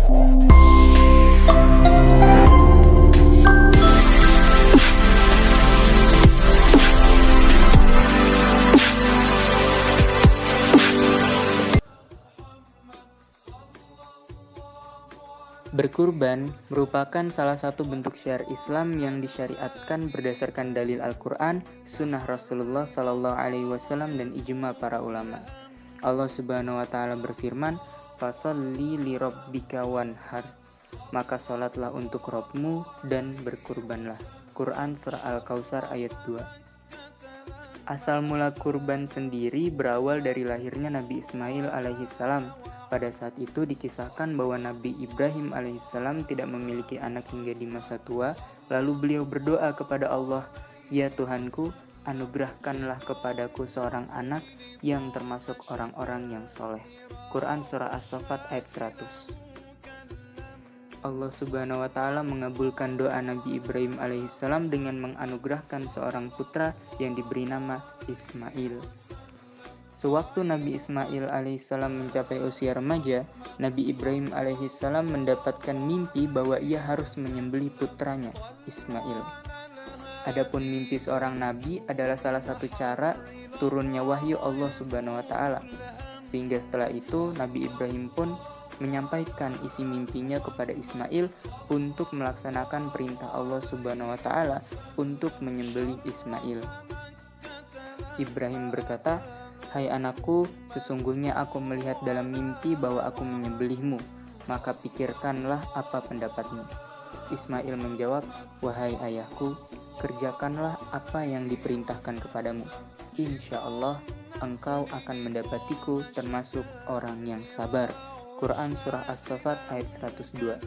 Berkurban merupakan salah satu bentuk syiar Islam yang disyariatkan berdasarkan dalil Al-Quran, Sunnah Rasulullah Sallallahu Alaihi Wasallam dan ijma para ulama. Allah Subhanahu Wa Taala berfirman, "Fasholli li rabbika wanhar." Maka sholatlah untuk Rabbmu dan berkurbanlah. Quran Surah Al-Kautsar ayat 2. Asal mula kurban sendiri berawal dari lahirnya Nabi Ismail alaihissalam. Pada saat itu dikisahkan bahwa Nabi Ibrahim alaihissalam tidak memiliki anak hingga di masa tua, lalu beliau berdoa kepada Allah, "Ya Tuhanku, anugerahkanlah kepadaku seorang anak yang termasuk orang-orang yang soleh." Quran Surah As-Saffat ayat 100. Allah Subhanahu wa Ta'ala mengabulkan doa Nabi Ibrahim alaihissalam dengan menganugerahkan seorang putra yang diberi nama Ismail. Sewaktu Nabi Ismail alaihissalam mencapai usia remaja, Nabi Ibrahim alaihissalam mendapatkan mimpi bahwa ia harus menyembelih putranya, Ismail. Adapun mimpi seorang nabi adalah salah satu cara turunnya wahyu Allah Subhanahu wa Ta'ala. Sehingga setelah itu Nabi Ibrahim pun menyampaikan isi mimpinya kepada Ismail untuk melaksanakan perintah Allah Subhanahu wa Ta'ala untuk menyembelih Ismail. Ibrahim berkata, "Hai anakku, sesungguhnya aku melihat dalam mimpi bahwa aku menyembelihmu, maka pikirkanlah apa pendapatmu." Ismail menjawab, "Wahai ayahku, kerjakanlah apa yang diperintahkan kepadamu. Insya Allah, engkau akan mendapatiku termasuk orang yang sabar." Quran Surah As-Saffat ayat 102.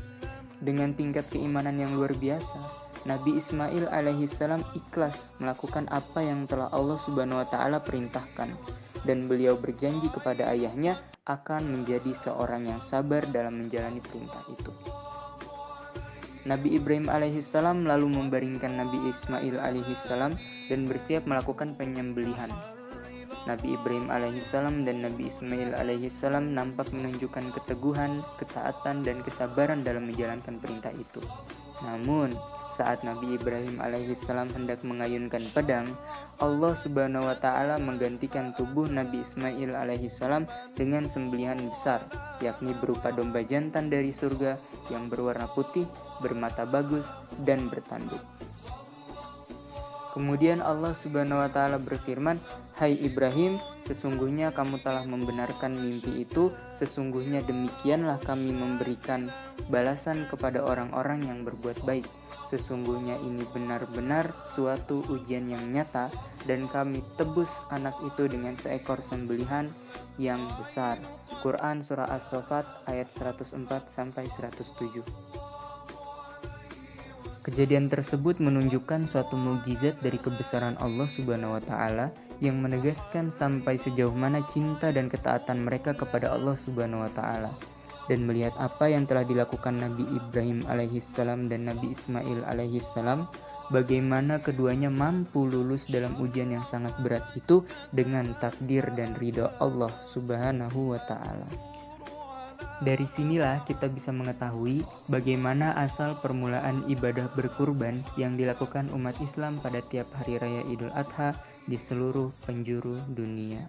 Dengan tingkat keimanan yang luar biasa, Nabi Ismail alaihissalam ikhlas melakukan apa yang telah Allah Subhanahu wa Ta'ala perintahkan, dan beliau berjanji kepada ayahnya akan menjadi seorang yang sabar dalam menjalani perintah itu. Nabi Ibrahim alaihissalam lalu membaringkan Nabi Ismail alaihissalam dan bersiap melakukan penyembelihan. Nabi Ibrahim alaihissalam dan Nabi Ismail alaihissalam nampak menunjukkan keteguhan, ketaatan, dan kesabaran dalam menjalankan perintah itu. Namun, saat Nabi Ibrahim alaihissalam hendak mengayunkan pedang, Allah Subhanahu wa Ta'ala menggantikan tubuh Nabi Ismail alaihissalam dengan sembelihan besar, yakni berupa domba jantan dari surga yang berwarna putih, bermata bagus, dan bertanduk. Kemudian Allah Subhanahu wa Ta'ala berfirman, "Hai Ibrahim, sesungguhnya kamu telah membenarkan mimpi itu, sesungguhnya demikianlah kami memberikan balasan kepada orang-orang yang berbuat baik. Sesungguhnya ini benar-benar suatu ujian yang nyata, dan kami tebus anak itu dengan seekor sembelihan yang besar." Quran Surah As-Saffat ayat 104-107. Kejadian tersebut menunjukkan suatu mukjizat dari kebesaran Allah Subhanahu wa Ta'ala yang menegaskan sampai sejauh mana cinta dan ketaatan mereka kepada Allah Subhanahu wa Ta'ala. Dan melihat apa yang telah dilakukan Nabi Ibrahim alaihissalam dan Nabi Ismail alaihissalam, bagaimana keduanya mampu lulus dalam ujian yang sangat berat itu dengan takdir dan ridha Allah Subhanahu wa Ta'ala. Dari sinilah kita bisa mengetahui bagaimana asal permulaan ibadah berkurban yang dilakukan umat Islam pada tiap hari raya Idul Adha di seluruh penjuru dunia.